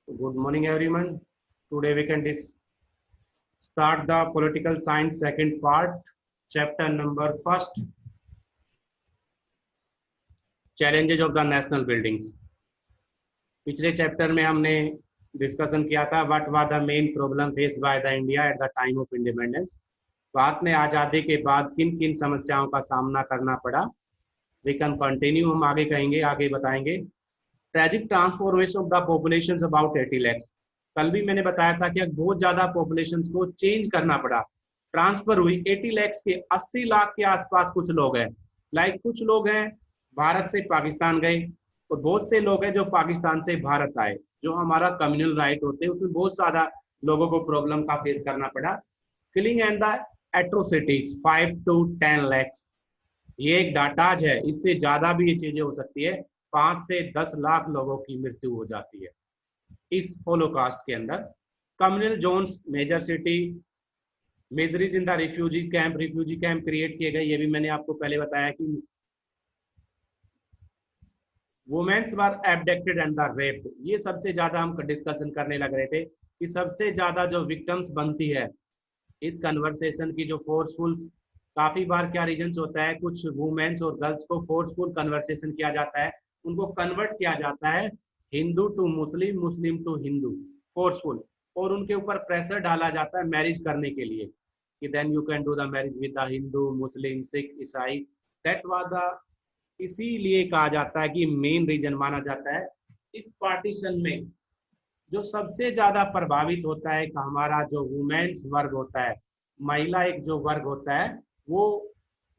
Good morning, everyone. Today we can start the political science second part, chapter number first, challenges of the national buildings. पिछले chapter में हमने discussion किया था what were the main problem face by the India at the time of independence. Bharat ने आज़ादी के बाद किन किन समस्याओं का सामना करना पड़ा। वी कैन कंटिन्यू, हम आगे कहेंगे, आगे बताएंगे। Tragic transformation of the population about 80 lakhs. कल भी मैंने बताया था कि बहुत ज्यादा पॉपुलेशन को चेंज करना पड़ा, ट्रांसफर हुई। 80 लैक्स के 80 लाख के आसपास कुछ लोग हैं, कुछ लोग हैं भारत से पाकिस्तान गए, और बहुत से लोग हैं जो पाकिस्तान से भारत आए। जो हमारा कम्युनल राइट होते हैं उसमें बहुत ज्यादा लोगों को प्रॉब्लम का फेस करना पड़ा। Killing and the atrocities 5 to 10 lakhs, ये एक डाटाज है, इससे ज्यादा भी ये चीजें हो सकती है। 5 से 10 लाख लोगों की मृत्यु हो जाती है इस होलोकास्ट के अंदर। Communal zones, major city, majorities in the refugee camp create किए गए। ये भी मैंने आपको पहले बताया कि women's were abducted and the raped. ये सबसे ज्यादा हम डिस्कशन करने लग रहे थे कि सबसे ज्यादा जो विक्टिम्स बनती है इस कन्वर्सेशन की, जो फोर्सफुल, काफी बार क्या रीजंस होता है, कुछ वुमेन्स और गर्ल्स को फोर्सफुल कन्वर्सेशन किया जाता है, उनको कन्वर्ट किया जाता है Hindu to Muslim, Muslim to Hindu, forceful, और उनके ऊपर प्रेशर डाला जाता है मैरिज करने के लिए कि then you can do the marriage with the Hindu, Muslim, Sikh, ईसाई। दैट वाज द, इसीलिए कहा जाता है कि मेन रीजन माना जाता है इस पार्टीशन में। जो सबसे ज्यादा प्रभावित होता है कि हमारा जो वुमेन्स वर्ग होता है, महिला एक जो वर्ग होता है, वो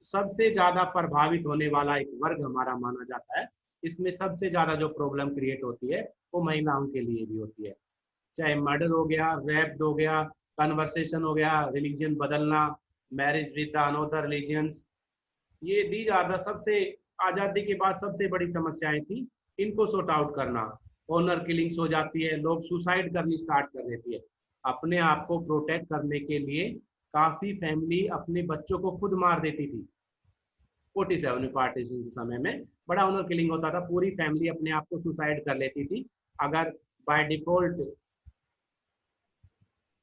सबसे ज्यादा प्रभावित होने वाला एक वर्ग हमारा माना जाता है। इसमें सबसे ज्यादा जो प्रॉब्लम क्रिएट होती है वो महिलाओं के लिए भी होती है, चाहे मर्डर हो गया, रेप हो गया, कन्वर्सेशन हो गया, रिलीजन बदलना, मैरिज विद अनदर रिलीजियंस। ये दीज आर द सबसे, आजादी के बाद सबसे बड़ी समस्याएं थी, इनको सॉर्ट आउट करना। ऑनर किलिंग्स हो जाती है, लोग सुसाइड करनी स्टार्ट कर देती है अपने आप को प्रोटेक्ट करने के लिए। काफी फैमिली अपने बच्चों को खुद मार देती थी। 47 पार्टीशन के समय में बड़ा ऑनर किलिंग होता था, पूरी फैमिली अपने आप को सुसाइड कर लेती थी अगर बाय डिफॉल्ट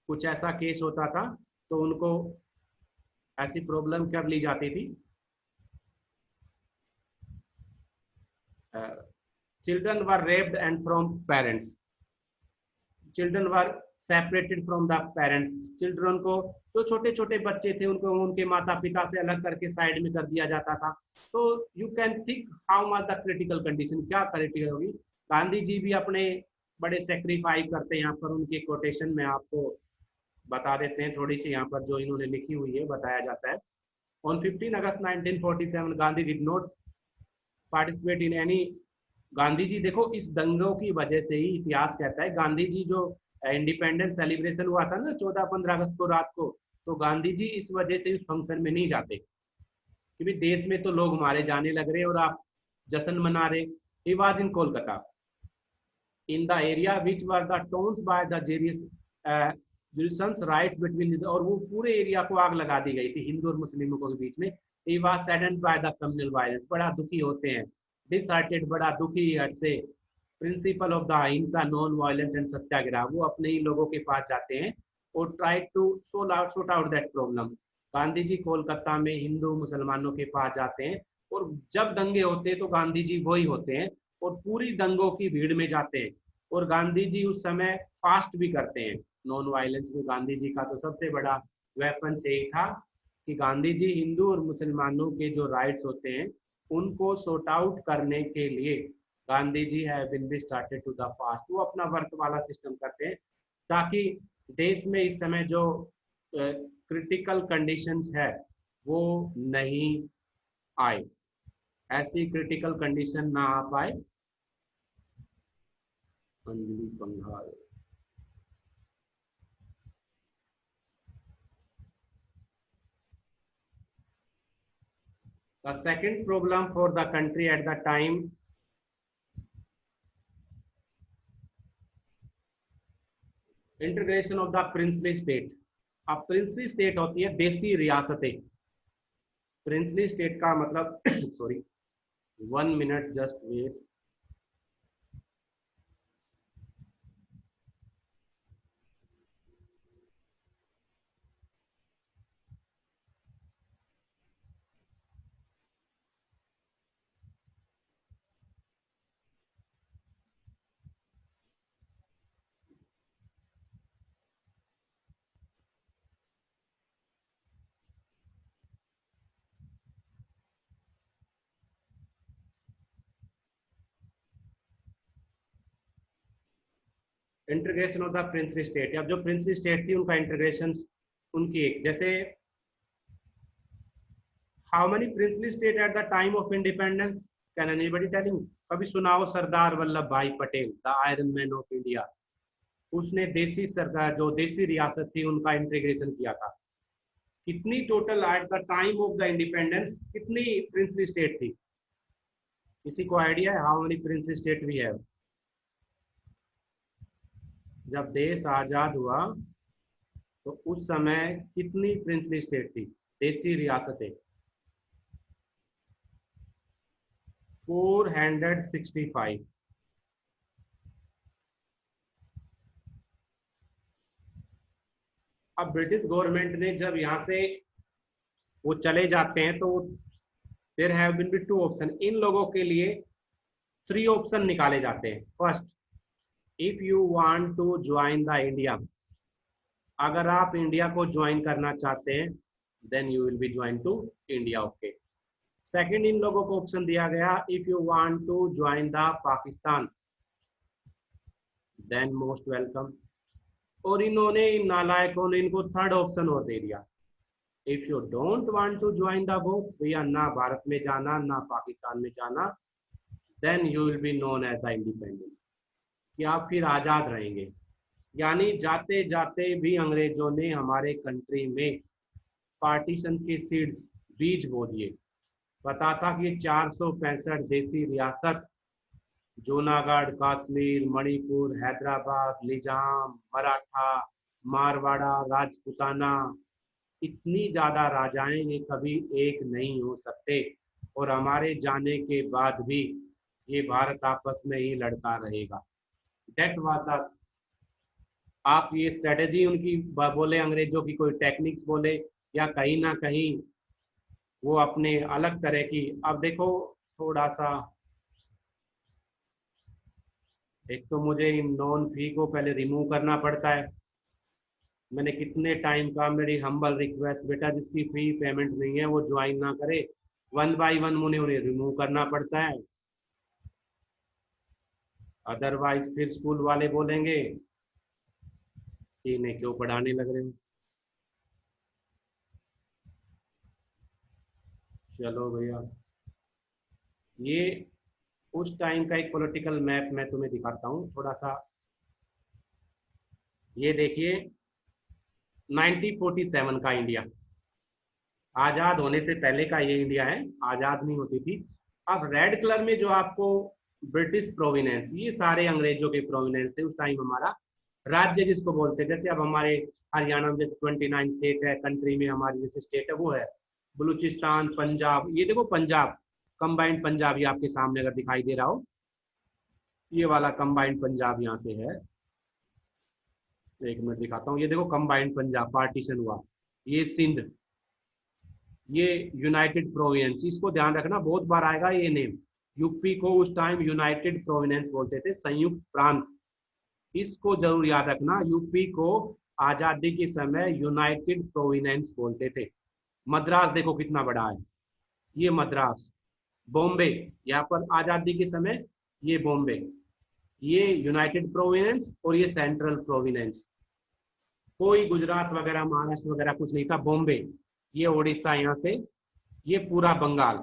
कुछ ऐसा केस होता था, तो उनको ऐसी प्रॉब्लम कर ली जाती थी। Children were raped and from parents, children were separated from the parents. Children को, जो छोटे छोटे बच्चे थे, उनको उनके माता पिता से अलग करके साइड में कर दिया जाता था। तो you can think how much the critical condition, क्या क्रिटिकल होगी। गांधी जी भी अपने बड़े सेक्रीफाइस करते हैं। यहाँ पर उनके कोटेशन में आपको बता देते हैं, थोड़ी सी यहाँ पर जो इन्होंने लिखी हुई है बताया जाता है। ऑन 15 अगस्त 1947 Gandhi did not participate in any. Gandhi ji, देखो इस दंगों की वजह से ही इतिहास कहता है, गांधी जी जो इंडिपेंडेंस सेलिब्रेशन हुआ था ना 14-15 अगस्त को रात को, तो गांधी जी इस वजह से उस फंक्शन में नहीं जाते कि भाई देश में तो लोग मारे जाने लग रहे और आप जश्न मना रहे। He was in Kolkata in the area which were the tones by the serious riots between, और वो पूरे एरिया को आग लगा दी गई थी हिंदू और मुस्लिमों के बीच में। He was saddened by the communal violence, बड़ा दुखी होते हैं, डिसहार्टेड, बड़ा दुखी हट से। Principle of the ahimsa, non violence and satyagraha, वो अपने ही लोगों के पास जाते हैं और try to sort out that problem. Gandhi ji Kolkata में हिंदू मुसलमानों के पास जाते हैं, और जब दंगे होते हैं तो गांधी जी वही होते हैं और पूरी दंगों की भीड़ में जाते हैं। और गांधी जी उस समय फास्ट भी करते हैं नॉन वायलेंस में। गांधी जी का तो सबसे बड़ा वेपन यही था कि गांधी जी हिंदू और मुसलमानों के जो राइट्स होते हैं उनको सॉर्ट आउट करने के लिए Gandhi ji have been be started to the fast, वो अपना व्रत वाला सिस्टम करते हैं ताकि देश में इस समय जो क्रिटिकल कंडीशंस है वो नहीं आए, ऐसी क्रिटिकल कंडीशन ना आ पाए। Anjali Bengal, the second problem for the country at the time, integration of the princely state. अब प्रिंसली स्टेट होती है देसी रियासतें। प्रिंसली स्टेट का मतलब sorry, 1 minute just wait. Integration of the princely state, अब जो प्रिंसली स्टेट थी उनका इंटीग्रेशन, उनकी एक जैसे how many princely state eight the time of independence, can anybody telling? कभी सुनाओ सरदार Vallabhbhai Patel, the iron man of India, उसने देसी सरकार जो देसी रियासत थी उनका इंटीग्रेशन किया था। कितनी total at the time of the independence कितनी प्रिंसली स्टेट थी? किसी को आइडिया है how many princely state we have? जब देश आजाद हुआ तो उस समय कितनी प्रिंसली स्टेट थी, देसी रियासतें? 465। अब ब्रिटिश गवर्नमेंट ने जब यहाँ से वो चले जाते हैं तो there have been be two option, इन लोगों के लिए 3 ऑप्शन निकाले जाते हैं। First, if you want to join the India, अगर आप इंडिया को ज्वाइन करना चाहते हैं then you will be join to India, okay. Second, इन लोगों को ऑप्शन दिया गया if you want to join the Pakistan then most welcome. और इन्होंने, इन नालायकों ने इनको थर्ड ऑप्शन और दे दिया, if you don't want to join the both, भैया ना भारत में जाना ना पाकिस्तान में जाना, then you will be known as the independence, कि आप फिर आजाद रहेंगे। यानी जाते जाते भी अंग्रेजों ने हमारे कंट्री में पार्टीशन के सीड्स, बीज बो दिए। पता था कि 465 देसी रियासत, जूनागढ़, कश्मीर, मणिपुर, हैदराबाद, निजाम, मराठा, मारवाड़ा, राजपूताना, इतनी ज्यादा राजाएं ये कभी एक नहीं हो सकते, और हमारे जाने के बाद भी ये भारत आपस में ही लड़ता रहेगा। डेट वाज द, आप ये स्ट्रेटेजी उनकी बोले, अंग्रेजों की कोई टेक्निक्स बोले, या कहीं ना कहीं वो अपने अलग तरह की। अब देखो थोड़ा सा, एक तो मुझे इन नॉन फी को पहले रिमूव करना पड़ता है। मैंने कितने टाइम का, मेरी हम्बल रिक्वेस्ट बेटा, जिसकी फी पेमेंट नहीं है वो ज्वाइन ना करे, वन बाय वन मुझे उन्हें रिमूव करना पड़ता है, अदरवाइज फिर स्कूल वाले बोलेंगे कि इन्हें क्यों पढ़ाने लग रहे हो। चलो भैया, ये उस टाइम का एक पॉलिटिकल मैप मैं तुम्हें दिखाता हूँ थोड़ा सा। ये देखिए 1947 का इंडिया, आजाद होने से पहले का ये इंडिया है, आजाद नहीं होती थी। अब रेड कलर में जो आपको ब्रिटिश प्रोविनेंस, ये सारे अंग्रेजों के प्रोविनेंस थे उस टाइम, हमारा राज्य जिसको बोलते हैं। जैसे अब हमारे हरियाणा में जैसे 29 स्टेट है, कंट्री में हमारी जैसे स्टेट है वो है बलूचिस्तान, पंजाब, ये देखो पंजाब, कंबाइंड पंजाब, ये आपके सामने अगर दिखाई दे रहा हो, ये वाला कंबाइंड पंजाब यहाँ से है। एक मिनट दिखाता हूँ, ये देखो कंबाइंड पंजाब पार्टीशन हुआ, ये सिंध, ये यूनाइटेड प्रोविंस, इसको ध्यान रखना बहुत बार आएगा ये नेम। यूपी को उस टाइम यूनाइटेड प्रोविंस बोलते थे, संयुक्त प्रांत, इसको जरूर याद रखना। यूपी को आजादी के समय यूनाइटेड प्रोविंस बोलते थे। मद्रास देखो कितना बड़ा है, ये मद्रास। बॉम्बे, यहाँ पर आजादी के समय ये बॉम्बे, ये यूनाइटेड प्रोविंस और ये सेंट्रल प्रोविंस। कोई गुजरात वगैरह महाराष्ट्र वगैरह कुछ नहीं था। बॉम्बे, ये उड़ीसा यहाँ से, ये पूरा बंगाल,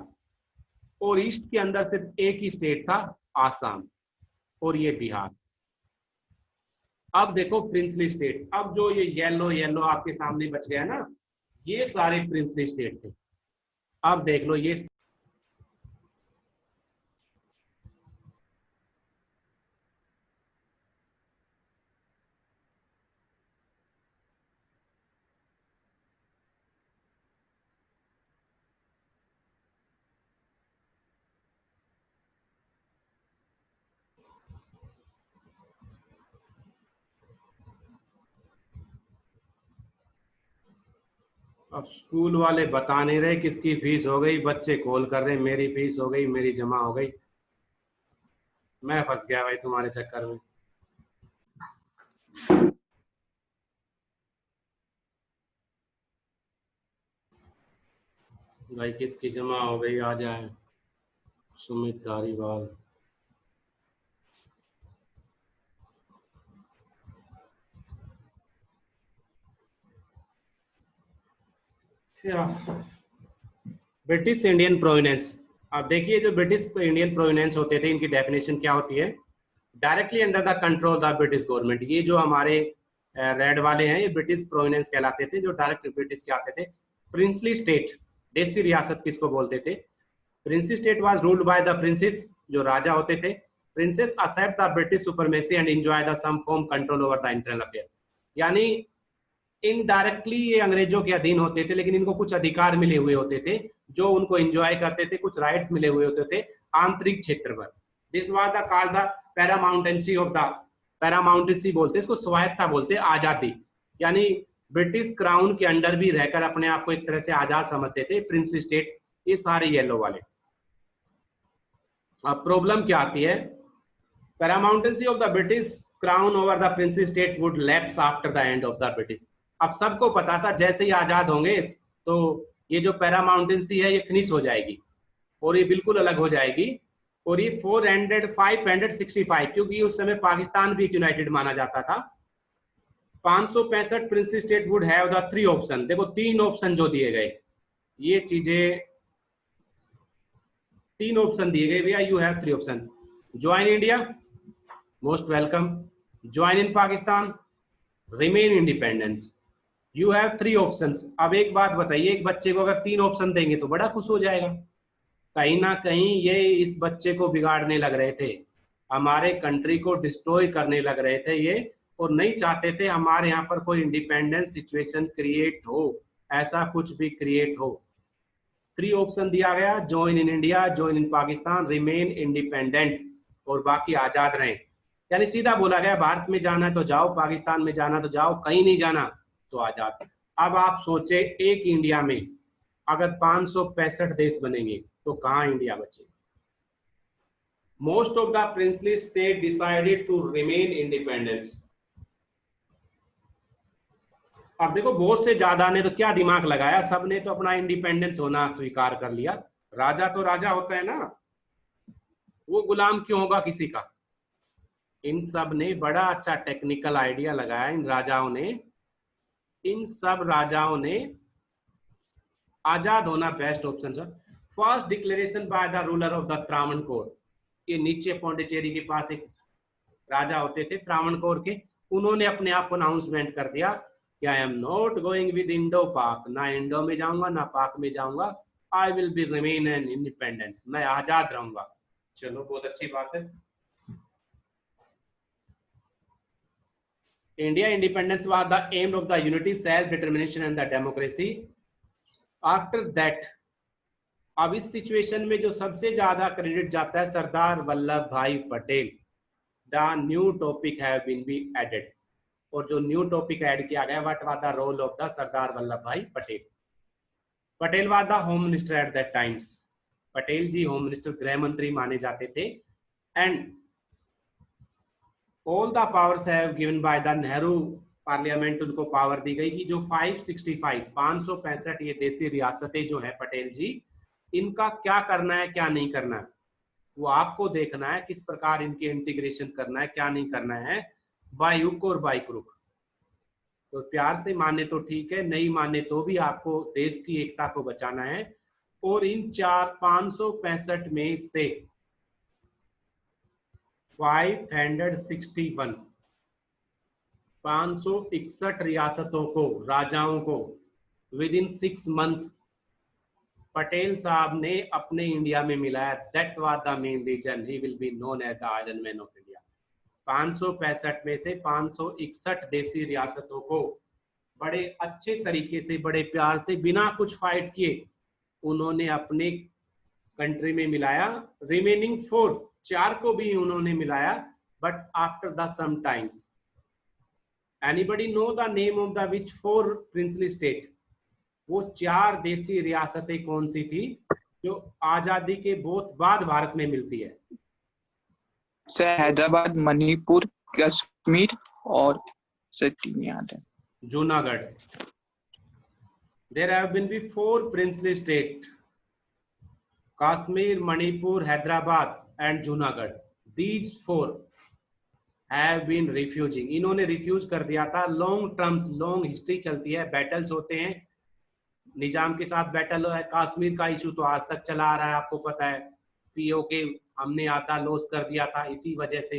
और ईस्ट के अंदर सिर्फ एक ही स्टेट था, आसाम, और ये बिहार। अब देखो प्रिंसली स्टेट, अब जो ये येलो येलो आपके सामने बच गया ना, ये सारे प्रिंसली स्टेट थे। अब देख लो ये, अब स्कूल वाले बता नहीं रहे किसकी फीस हो गई, बच्चे कॉल कर रहे मेरी फीस हो गई, मेरी जमा हो गई। मैं फंस गया भाई तुम्हारे चक्कर में। भाई किसकी जमा हो गई आ जाए। Sumit Dhariwal, British Indian provenance. अब देखिए जो ब्रिटिश इंडियन प्रोविनेंस होते थे इनकी डेफिनेशन क्या होती है? Directly under the control the British government. ये जो हमारे रेड वाले हैं ये ब्रिटिश प्रोविनेंस कहलाते थे, जो डायरेक्ट ब्रिटिश के आते थे। प्रिंसली स्टेट, देसी रियासत किसको बोलते थे? Princely state was ruled by the princes, जो राजा होते थे। Princes accept the British supremacy and enjoy the some form control over the internal affair. यानी इनडायरेक्टली ये अंग्रेजों के अधीन होते थे, लेकिन इनको कुछ अधिकार मिले हुए होते थे जो उनको एंजॉय करते थे, कुछ राइट्स मिले हुए होते थे आंतरिक क्षेत्र पर। This was the called the paramountcy of the, paramountcy बोलते हैं इसको, स्वायत्ता बोलते हैं, आजादी। यानी ब्रिटिश क्राउन के अंडर भी रहकर अपने आप को एक तरह से आजाद समझते थे प्रिंसली स्टेट, ये सारे येलो वाले। अब प्रॉब्लम क्या आती है? Paramountcy of the British crown over the princely state would lapse after the end of the British. अब सबको पता था जैसे ही आजाद होंगे तो ये जो पैरामाउंटेंसी है ये फिनिश हो जाएगी और ये बिल्कुल अलग हो जाएगी। और ये 565, क्योंकि उस समय पाकिस्तान भी यूनाइटेड माना जाता था। 565 princely state would have the 3 option. देखो 3 ऑप्शन जो दिए गए, ये चीजें 3 ऑप्शन दिए गए भैया, you have 3 option. Join India, most welcome. Join in Pakistan, remain independence. You have 3 options. अब एक बात बताइए, एक बच्चे को अगर 3 ऑप्शन देंगे तो बड़ा खुश हो जाएगा। कहीं ना कहीं ये इस बच्चे को बिगाड़ने लग रहे थे, हमारे कंट्री को डिस्ट्रॉय करने लग रहे थे ये, और नहीं चाहते थे हमारे यहाँ पर कोई इंडिपेंडेंस सिचुएशन क्रिएट हो, ऐसा कुछ भी क्रिएट हो। 3 ऑप्शन दिया गया, join in India, join in Pakistan, remain independent, और बाकी आजाद रहें। यानी सीधा बोला गया भारत में जाना है तो जाओ, पाकिस्तान में जाना तो जाओ, कहीं नहीं जाना तो आजाद। अब आप सोचे एक इंडिया में अगर 565 देश बनेंगे तो कहां इंडिया बचे? Most of the princely state decided to remain independence. अब देखो बहुत से ज्यादा ने तो क्या दिमाग लगाया, सबने तो अपना इंडिपेंडेंस होना स्वीकार कर लिया। राजा तो राजा होता है ना, वो गुलाम क्यों होगा किसी का? इन सब ने बड़ा अच्छा टेक्निकल आइडिया लगाया, इन राजाओं ने, इन सब राजाओं ने आजाद होना बेस्ट ऑप्शन था। First declaration by the ruler of the Travancore. ये नीचे पौंडीचेरी के पास एक राजा होते थे त्रावणकोर के, उन्होंने अपने आप को अनाउंसमेंट कर दिया कि I am not going with Indo Pak, ना इंडो में जाऊंगा ना पाक में जाऊंगा, I will be remain an independence, मैं आजाद रहूंगा। चलो बहुत अच्छी बात है। India independence was the aim of the unity, self determination and the democracy. After that, अब इस सिचुएशन में जो सबसे ज्यादा क्रेडिट जाता है Sardar Vallabhbhai Patel. The new topic have been be added, और जो न्यू टॉपिक ऐड किया गया, what was the role of the Sardar Vallabhbhai Patel. Patel was the home minister at that times. Patel ji home minister, गृह मंत्री माने जाते थे। And all the powers have given by the Nehru parliament, उनको पावर दी गई कि जो 565 ये देसी रियासतें जो है पटेल जी, इनका क्या करना है क्या नहीं करना है वो आपको देखना है, किस प्रकार इनके इंटीग्रेशन करना है क्या नहीं करना है, बाय हुक और बाय क्रुक। तो प्यार से माने तो ठीक है, नहीं माने तो भी आपको देश की एकता को बचाना है। और इन 565 में से 561 रियासतों को, राजाओं को विद इन 6 मंथ पटेल साहब ने अपने इंडिया में मिलाया। That was the main reason he will be known as the iron man of India. 565 में से 561 देसी रियासतों को बड़े अच्छे तरीके से, बड़े प्यार से, बिना कुछ फाइट किए उन्होंने अपने कंट्री में मिलाया। रिमेनिंग 4 को भी उन्होंने मिलाया, but after the some times. Anybody know the name of the which 4 princely state? वो 4 देसी रियासतें कौन सी थी जो आजादी के बहुत बाद भारत में मिलती है? हैदराबाद, मणिपुर, कश्मीर और Junagadh. There have been 4 princely state: Kashmir, Manipur, Hyderabad and Junagadh. These 4 have been refusing. इन्होंने रिफ्यूज कर दिया था। लॉन्ग टर्म्स, लॉन्ग हिस्ट्री चलती है, बैटल्स होते हैं, निजाम के साथ बैटल है। कश्मीर का इशू तो आज तक चला आ रहा है, आपको पता है, पीओके हमने आधा लॉस कर दिया था इसी वजह से।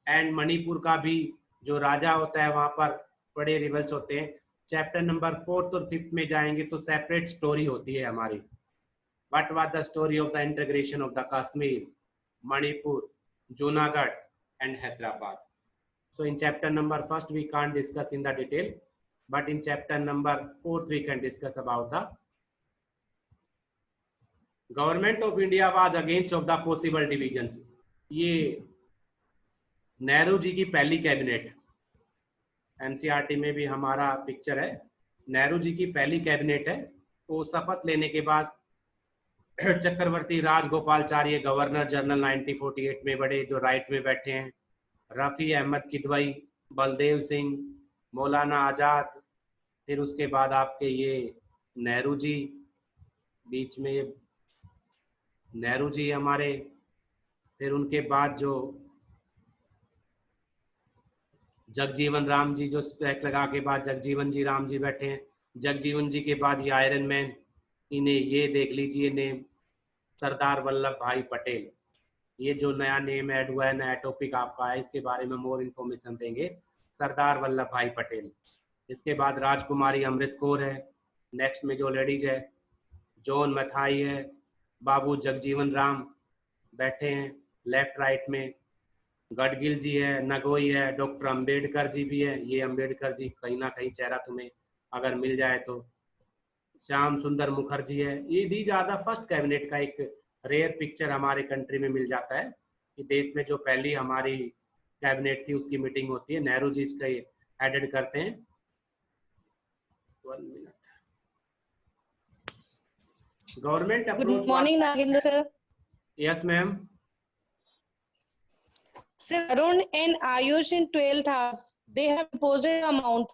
एंड मणिपुर का भी जो राजा होता है वहां पर बड़े रिवल्स होते हैं। चैप्टर नंबर 4 और 5 में जाएंगे तो सेपरेट स्टोरी होती है हमारी। What was the story of the integration of the Kashmir, Manipur, Junagadh and Hyderabad. So in chapter number 1 we can't discuss in the detail, but in chapter number 4 we can discuss about the government of India was against of the possible divisions। ये नेहरू जी की पहली cabinet, NCERT में भी हमारा picture है, नेहरू जी की पहली cabinet है। वो शपथ लेने के बाद चक्रवर्ती राजगोपालचार्य गवर्नर जनरल 1948 में बड़े जो राइट में बैठे हैं, रफ़ी अहमद किदवई, बलदेव सिंह, मौलाना आज़ाद, फिर उसके बाद आपके ये नेहरू जी, बीच में ये नेहरू जी हमारे, फिर उनके बाद जो जगजीवन राम जी जो स्पेक लगा के बाद जगजीवन जी राम जी बैठे हैं। जगजीवन जी के बाद ये आयरन मैन, इन्हें ये देख लीजिए नेम, सरदार वल्लभ भाई पटेल। ये जो नया नेम ऐड हुआ है, नया टॉपिक आपका है, इसके बारे में मोर इन्फॉर्मेशन देंगे, सरदार वल्लभ भाई पटेल। इसके बाद राजकुमारी अमृत कौर है, नेक्स्ट में जो लेडीज है जॉन मथाई है, बाबू जगजीवन राम बैठे हैं लेफ्ट राइट में, गडगिल जी है, नगोई है, डॉक्टर अंबेडकर जी भी है। ये अंबेडकर जी कहीं ना कहीं चेहरा तुम्हें अगर मिल जाए तो, श्याम सुंदर मुखर्जी है। ये these are the first cabinet का एक रेयर पिक्चर हमारे कंट्री में मिल जाता है कि देश में जो पहली हमारी कैबिनेट थी उसकी मीटिंग होती है, नेहरू जी इसका एडेड करते हैं। 1 minute. Government approach. Good morning Nagendra sir. Yes ma'am. Sir, Arun and Ayush in 12th house, they have deposited amount.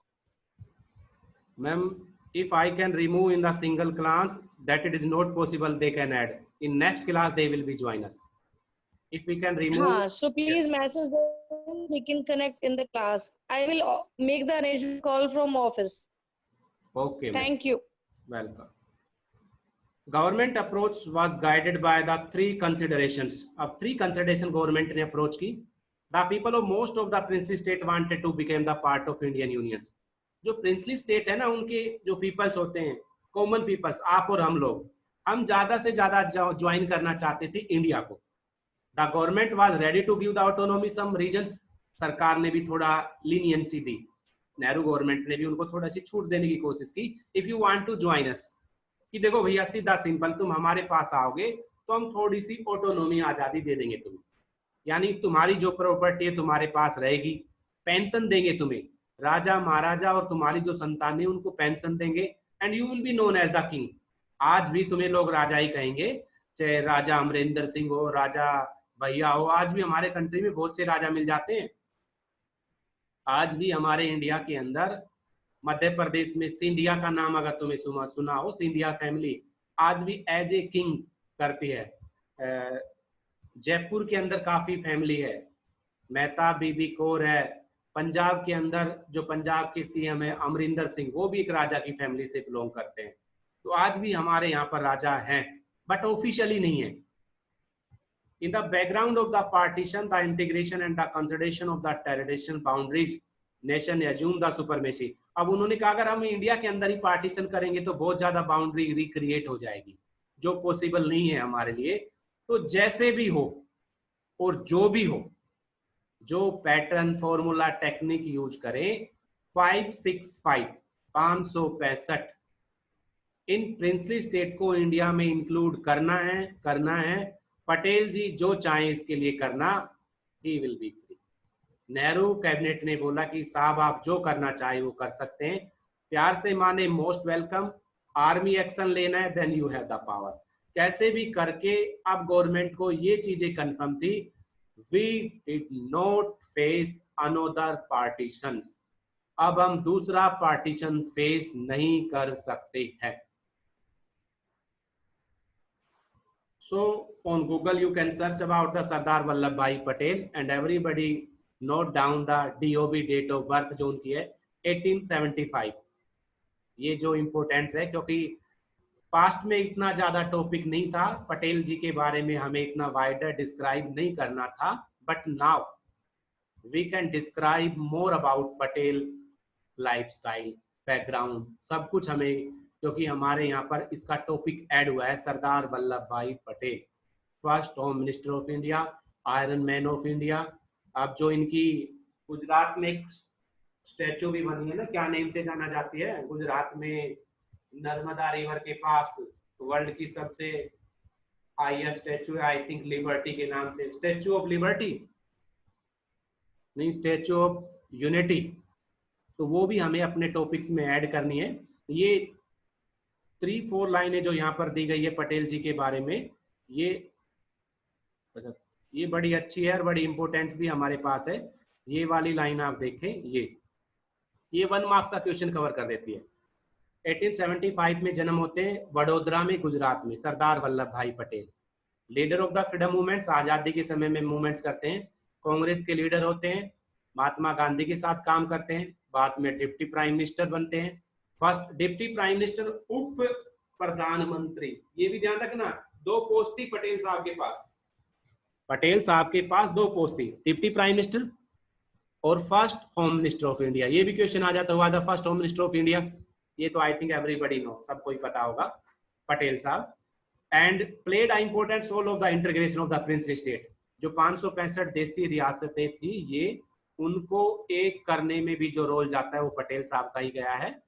Ma'am, if I can remove in the single class that it is not possible, they can add. In next class they will be join us. If we can remove. So please message them, they can connect in the class. I will make the arrangement call from office. Okay. Thank you. Welcome. Government approach was guided by the 3 considerations. अब 3 consideration government ने approach की। The people of most of the princely state wanted to become the part of Indian unions। जो princely state है ना, उनके जो peoples होते हैं, common peoples, आप और हम लोग, हम ज्यादा से ज्यादा ज्वाइन करना चाहते थे इंडिया को। The government was ready to give the autonomy some regions। सरकार ने भी थोड़ा लीनियंसी दी, नेहरू गवर्नमेंट ने भी उनको थोड़ा सी छूट देने की कोशिश की। If you want to join us, कि देखो भैया सीधा सिंपल, तुम हमारे पास आओगे तो हम थोड़ी सी ऑटोनोमी आजादी दे देंगे तुम्हें, यानी तुम्हारी जो प्रॉपर्टी है तुम्हारे पास रहेगी, पेंशन देंगे तुम्हें, राजा महाराजा और तुम्हारी जो संतान है उनको पेंशन देंगे, and you will be known as the king. आज भी तुम्हें लोग राजा ही कहेंगे, चाहे राजा अमरिंदर सिंह हो, राजा भैया हो। आज भी हमारे कंट्री में बहुत से राजा मिल जाते हैं। आज भी हमारे इंडिया के अंदर मध्य प्रदेश में सिंधिया का नाम अगर तुम्हें सुना हो, सिंधिया फैमिली आज भी एज ए किंग करती है। जयपुर के अंदर काफी फैमिली है, मेहता बीबी कौर है। पंजाब के अंदर जो पंजाब के सीएम है अमरिंदर सिंह, वो भी एक राजा की फैमिली से बिलोंग करते हैं। तो आज भी हमारे यहाँ पर राजा हैं, बट ऑफिशियली नहीं है। In the background of the partition, the integration and the consolidation of the territorial boundaries, nation assume the supremacy। अब उन्होंने कहा अगर हम इंडिया के अंदर ही पार्टीशन करेंगे तो बहुत ज्यादा बाउंड्री रिक्रिएट हो जाएगी, जो पॉसिबल नहीं है हमारे लिए। तो जैसे भी हो और जो भी हो, जो पैटर्न फॉर्मूला टेक्निक यूज करें, 565 इन प्रिंसली स्टेट को इंडिया में इंक्लूड करना है। पटेल जी जो चाहे इसके लिए करना, ही will B free. Nehru cabinet ने बोला कि साहब आप जो करना चाहे वो कर सकते हैं, प्यार से माने मोस्ट वेलकम। आर्मी एक्शन लेना है, then you have the power. कैसे भी करके अब गवर्नमेंट को ये चीजें कंफर्म थी, we did not face another partitions. अब हम दूसरा पार्टीशन फेस नहीं कर सकते हैं। So on Google you can search about the Sardar Vallabhbhai Patel and everybody note down the DOB date of birth जो उनकी है 1875। ये जो इम्पोर्टेंस है, क्योंकि पास्ट में इतना ज्यादा टॉपिक नहीं था, पटेल जी के बारे में हमें इतना वाइडर डिस्क्राइब नहीं करना था, but now we can describe more about Patel lifestyle, background, सब कुछ हमें, क्योंकि हमारे यहाँ पर इसका टॉपिक ऐड हुआ है, Sardar Vallabhbhai Patel, first home minister of India, iron man of India. अब जो इनकी गुजरात में एक स्टैचू भी बनी है ना, क्या नेम से जाना जाती है गुजरात में, नर्मदा रिवर के पास वर्ल्ड की सबसे हाईएस्ट स्टैचू है, आई थिंक लिबर्टी के नाम से, स्टैचू ऑफ लिबर्टी नहीं, स्टैचू ऑफ यूनिटी। तो वो भी हमें अपने टॉपिक्स में ऐड करनी है। ये 3-4 लाइनें जो यहाँ पर दी गई है पटेल जी के बारे में, ये बड़ी अच्छी है और बड़ी इंपॉर्टेंट भी हमारे पास है। ये वाली लाइन आप देखें, ये 1 मार्क्स का क्वेश्चन कवर कर देती है। 1875 में जन्म होते हैं वडोदरा में, गुजरात में, सरदार Vallabhbhai Patel. Leader of the freedom movements, आजादी के समय में मूवमेंट्स करते हैं। कांग्रेस के लीडर होते हैं, महात्मा गांधी के साथ काम करते हैं। बाद में डिप्टी प्राइम मिनिस्टर बनते हैं। फर्स्ट डिप्टी प्राइम मिनिस्टर, उप प्रधानमंत्री, ये भी ध्यान रखना, 2 पोस्ट थी पटेल साहब के पास। पटेल साहब के पास 2 पोस्ट थी, डिप्टी प्राइम मिनिस्टर और first home minister of India. ये भी क्वेश्चन आ जाता हुआ था, first home minister of India, ये तो आई थिंक एवरीबडी नो, सबको ही पता होगा, पटेल साहब। And played a important role of the integration of the princely state. जो 565 देसी रियासतें थी, ये उनको एक करने में भी जो रोल जाता है वो पटेल साहब का ही गया है।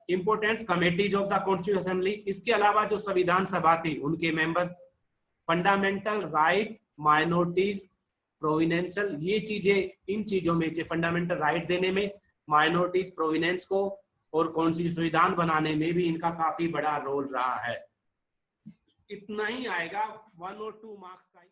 Importance committees of the constitution assembly, इसके अलावा जो संविधान सभा थी उनके मेंबर, फंडामेंटल राइट, माइनॉरिटीज, प्रोविनेंशियल, ये चीजें, इन चीजों में फंडामेंटल राइट देने में, माइनॉरिटीज, प्रोविनेंस को और कॉन्स्टिट्यूशन संविधान बनाने में भी इनका काफी बड़ा रोल रहा है। इतना ही आएगा, 1 और 2 मार्क्स का।